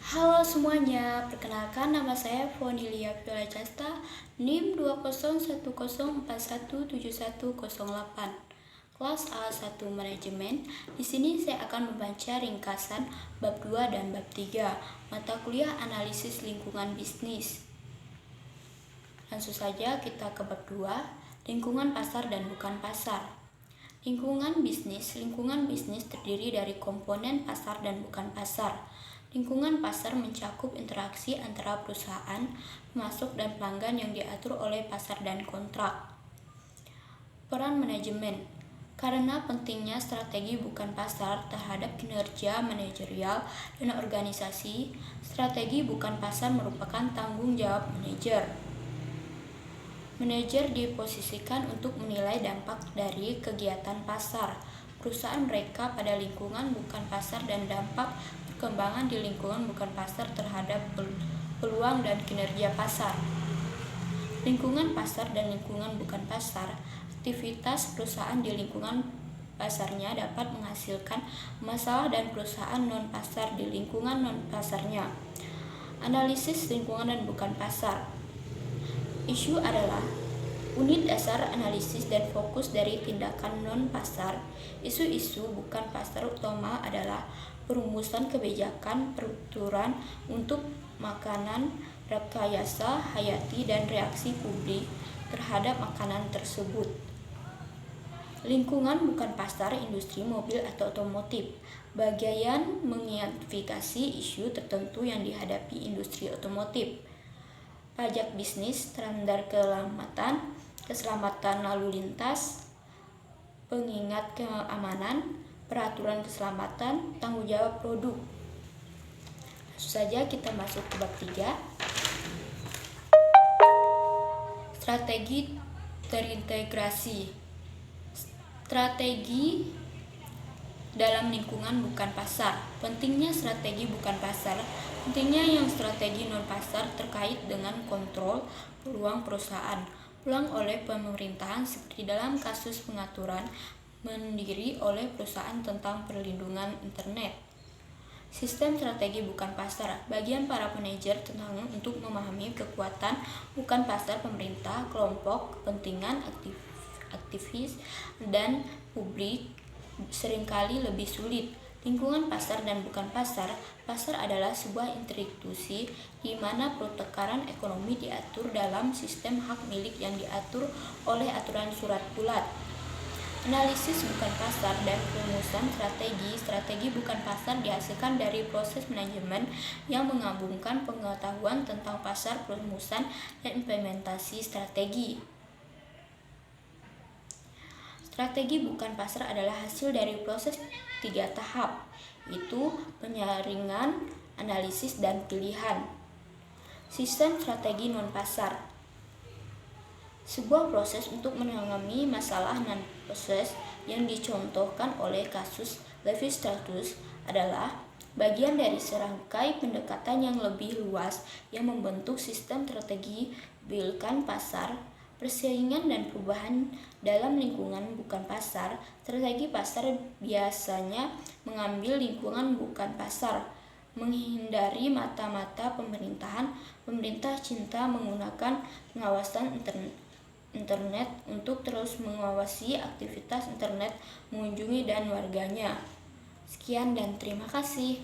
Halo semuanya, perkenalkan nama saya Fonilia Viola Casta, NIM 20110417108, kelas A1 Manajemen. Di sini saya akan membaca ringkasan bab 2 dan bab 3, mata kuliah analisis lingkungan bisnis. Langsung saja kita ke bab 2, lingkungan pasar dan bukan pasar. Lingkungan bisnis terdiri dari komponen pasar dan bukan pasar. Lingkungan pasar mencakup interaksi antara perusahaan, pemasok dan pelanggan yang diatur oleh pasar dan kontrak. Peran manajemen. Karena pentingnya strategi bukan pasar terhadap kinerja manajerial dan organisasi, strategi bukan pasar merupakan tanggung jawab manajer. Manajer diposisikan untuk menilai dampak dari kegiatan pasar perusahaan mereka pada lingkungan bukan pasar dan dampak perkembangan di lingkungan bukan pasar terhadap peluang dan kinerja pasar. Lingkungan pasar dan lingkungan bukan pasar. Aktivitas perusahaan di lingkungan pasarnya dapat menghasilkan masalah dan perusahaan non-pasar di lingkungan non-pasarnya. Analisis lingkungan dan bukan pasar. Isu adalah unit dasar analisis dan fokus dari tindakan non-pasar. Isu-isu bukan pasar utama adalah perumusan kebijakan peraturan untuk makanan, rekayasa hayati, dan reaksi publik terhadap makanan tersebut. Lingkungan bukan pasar industri mobil atau otomotif. Bagian mengidentifikasi isu tertentu yang dihadapi industri otomotif. Pajak bisnis, standar keselamatan lalu lintas, pengingat keamanan, peraturan keselamatan, tanggung jawab produk. Langsung saja kita masuk ke bab 3. Strategi terintegrasi. Strategi dalam lingkungan bukan pasar. Pentingnya strategi bukan pasar. Pentingnya yang strategi non-pasar terkait dengan kontrol peluang perusahaan, peluang oleh pemerintahan seperti dalam kasus pengaturan mandiri oleh perusahaan tentang perlindungan internet. Sistem strategi bukan pasar. Bagian para manajer tentang untuk memahami kekuatan bukan pasar pemerintah, kelompok kepentingan, aktivis, dan publik seringkali lebih sulit. Lingkungan pasar dan bukan pasar. Pasar adalah sebuah institusi di mana pertukaran ekonomi diatur dalam sistem hak milik yang diatur oleh aturan surat bulat. Analisis bukan pasar dan perumusan strategi. Strategi bukan pasar dihasilkan dari proses manajemen yang menggabungkan pengetahuan tentang pasar, perumusan, dan implementasi strategi. Strategi bukan pasar adalah hasil dari proses 3 tahap, yaitu penyaringan, analisis, dan pilihan. Sistem strategi non-pasar. Sebuah proses untuk menangani masalah non-proses yang dicontohkan oleh kasus Levi-Strauss adalah bagian dari serangkai pendekatan yang lebih luas yang membentuk sistem strategi bukan pasar. Persaingan dan perubahan dalam lingkungan bukan pasar. Strategi pasar biasanya mengambil lingkungan bukan pasar, menghindari mata-mata pemerintahan. Pemerintah cinta menggunakan pengawasan internet untuk terus mengawasi aktivitas internet mengunjungi dan warganya. Sekian dan terima kasih.